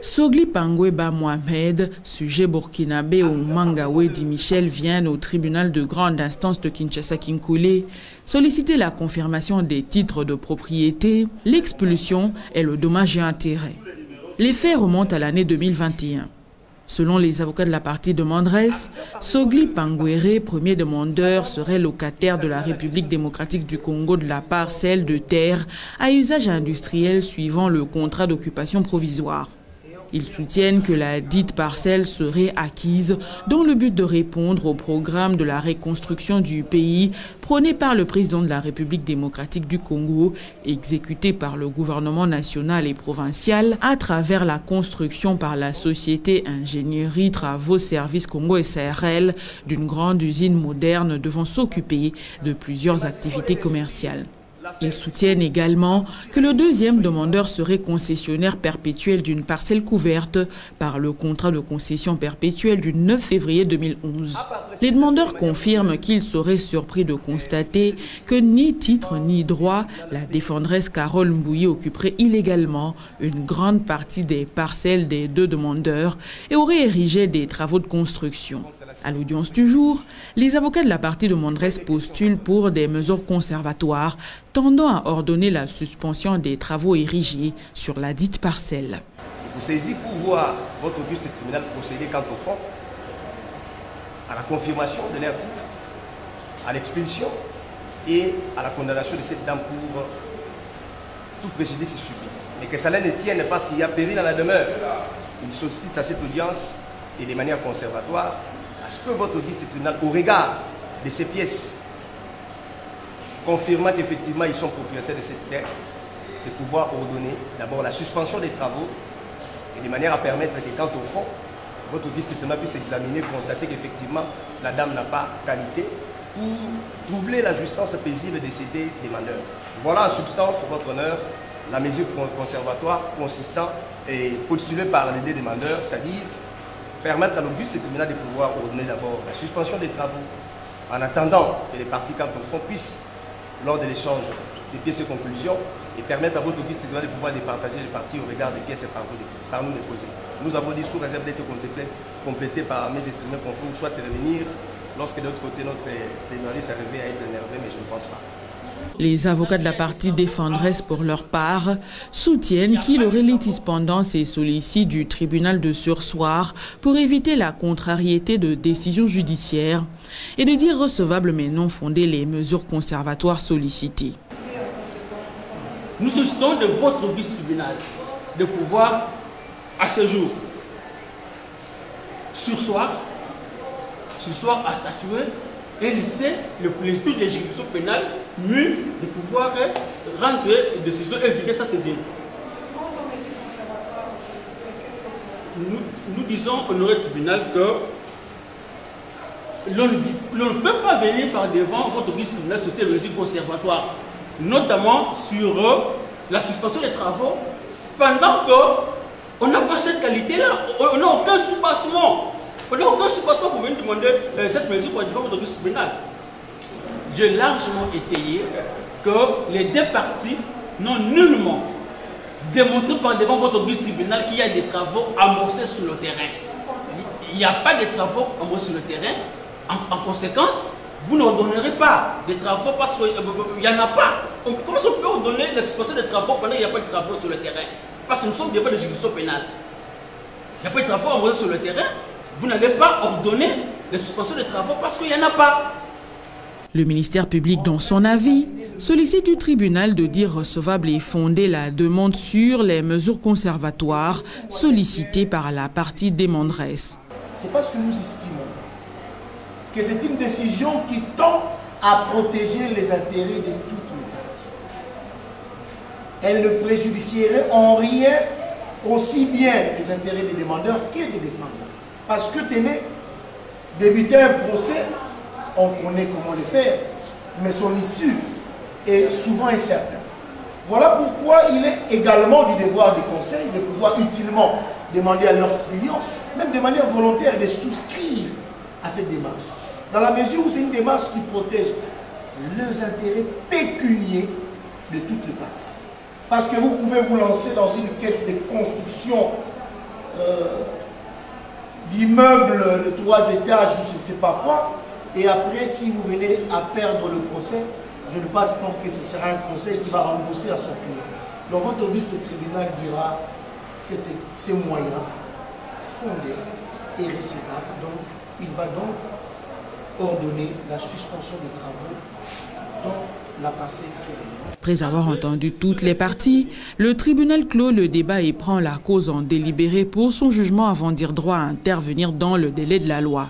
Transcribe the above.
Sogli Pangweba Mohamed, sujet burkinabé au Mangawe Di Michel, vient au tribunal de grande instance de Kinshasa-Kinkoulé solliciter la confirmation des titres de propriété, l'expulsion et le dommage et intérêt. Les faits remontent à l'année 2021. Selon les avocats de la partie demanderesse, Sogli Pangwere, premier demandeur, serait locataire de la République démocratique du Congo de la parcelle de terre à usage industriel suivant le contrat d'occupation provisoire. Ils soutiennent que la dite parcelle serait acquise dans le but de répondre au programme de la reconstruction du pays prôné par le président de la République démocratique du Congo, exécuté par le gouvernement national et provincial à travers la construction par la société Ingénierie Travaux Services Congo SARL d'une grande usine moderne devant s'occuper de plusieurs activités commerciales. Ils soutiennent également que le deuxième demandeur serait concessionnaire perpétuel d'une parcelle couverte par le contrat de concession perpétuelle du 9 février 2011. Les demandeurs confirment qu'ils seraient surpris de constater que ni titre ni droit, la défenderesse Carole Mbouyi occuperait illégalement une grande partie des parcelles des deux demandeurs et aurait érigé des travaux de construction. À l'audience du jour, les avocats de la partie demanderesse postulent pour des mesures conservatoires tendant à ordonner la suspension des travaux érigés sur la dite parcelle. Vous saisissez pour voir votre auguste tribunal procéder quant au fond à la confirmation de leur titre, à l'expulsion et à la condamnation de cette dame pour tout préjudice subi. Mais que cela ne tienne parce qu'il y a péril à la demeure. Il sollicite à cette audience et de manière conservatoire à ce que votre auguste tribunal, au regard de ces pièces, confirmant qu'effectivement ils sont propriétaires de cette terre, de pouvoir ordonner d'abord la suspension des travaux et de manière à permettre que quant au fond, votre auguste tribunal puisse examiner, constater qu'effectivement la dame n'a pas qualité pour troubler la jouissance paisible de ces deux demandeurs. Voilà en substance, votre honneur, la mesure conservatoire consistant et postulée par les deux demandeurs, c'est-à-dire permettre à l'auguste tribunal de pouvoir ordonner d'abord la suspension des travaux en attendant que les parties quant au fond puissent, lors de l'échange des pièces et conclusions, et permettre à votre auguste tribunal de pouvoir départager les parties au regard des pièces par nous déposées. Nous avons dit sous réserve d'être complété par mes estimés conformes, soit revenir lorsque de l'autre côté notre plaidoirie s'arrivait à être énervé, mais je ne pense pas. Les avocats de la partie défenderesse, pour leur part, soutiennent qu'il aurait litispendance et sollicitent du tribunal de surseoir pour éviter la contrariété de décisions judiciaires et de dire recevables mais non fondées les mesures conservatoires sollicitées. Nous sollicitons de votre auguste tribunal de pouvoir, à ce jour, surseoir à statuer et laisser le juge de juridiction pénale mûr de pouvoir rendre une décision et vider sa saisine. Nous disons au honoré tribunal que l'on ne peut pas venir par devant votre auguste tribunal sur des mesures conservatoires, notamment sur la suspension des travaux, pendant qu'on n'a pas cette qualité-là, on n'a aucun soubassement. On n'a aucun soubassement pour venir demander cette mesure pour devant votre auguste tribunal. J'ai largement étayé que les deux parties n'ont nullement démontré par devant votre auguste tribunal qu'il y a des travaux amorcés sur le terrain. Il n'y a pas de travaux amorcés sur le terrain. En conséquence, vous n'ordonnerez pas des travaux parce qu'il n'y en a pas. Comment on peut ordonner la suspension des travaux pendant qu'il n'y a pas de travaux sur le terrain? Parce que nous sommes devant la juridiction pénale. Il n'y a pas de travaux amorcés sur le terrain. Vous n'allez pas ordonner la suspension des travaux parce qu'il n'y en a pas. Le ministère public, dans son avis, sollicite du tribunal de dire recevable et fonder la demande sur les mesures conservatoires sollicitées par la partie demanderesse. C'est parce que nous estimons que c'est une décision qui tend à protéger les intérêts de toutes les parties. Elle ne préjudicierait en rien aussi bien les intérêts des demandeurs que des défendeurs. Parce que tenez, débuter un procès, on connaît comment le faire, mais son issue est souvent incertaine. Voilà pourquoi il est également du devoir des conseils de pouvoir utilement demander à leurs clients, même de manière volontaire, de souscrire à cette démarche. Dans la mesure où c'est une démarche qui protège les intérêts pécuniaires de toutes les parties. Parce que vous pouvez vous lancer dans une quête de construction d'immeubles de 3 étages, je ne sais pas quoi. Et après, si vous venez à perdre le procès, je ne pense pas que ce sera un conseil qui va rembourser à son client. Donc votre auguste tribunal dira ces moyens fondés et recevables. Donc il va donc ordonner la suspension des travaux dans la parcelle qui est. Après avoir entendu toutes les parties, le tribunal clôt le débat et prend la cause en délibéré pour son jugement avant de dire droit à intervenir dans le délai de la loi.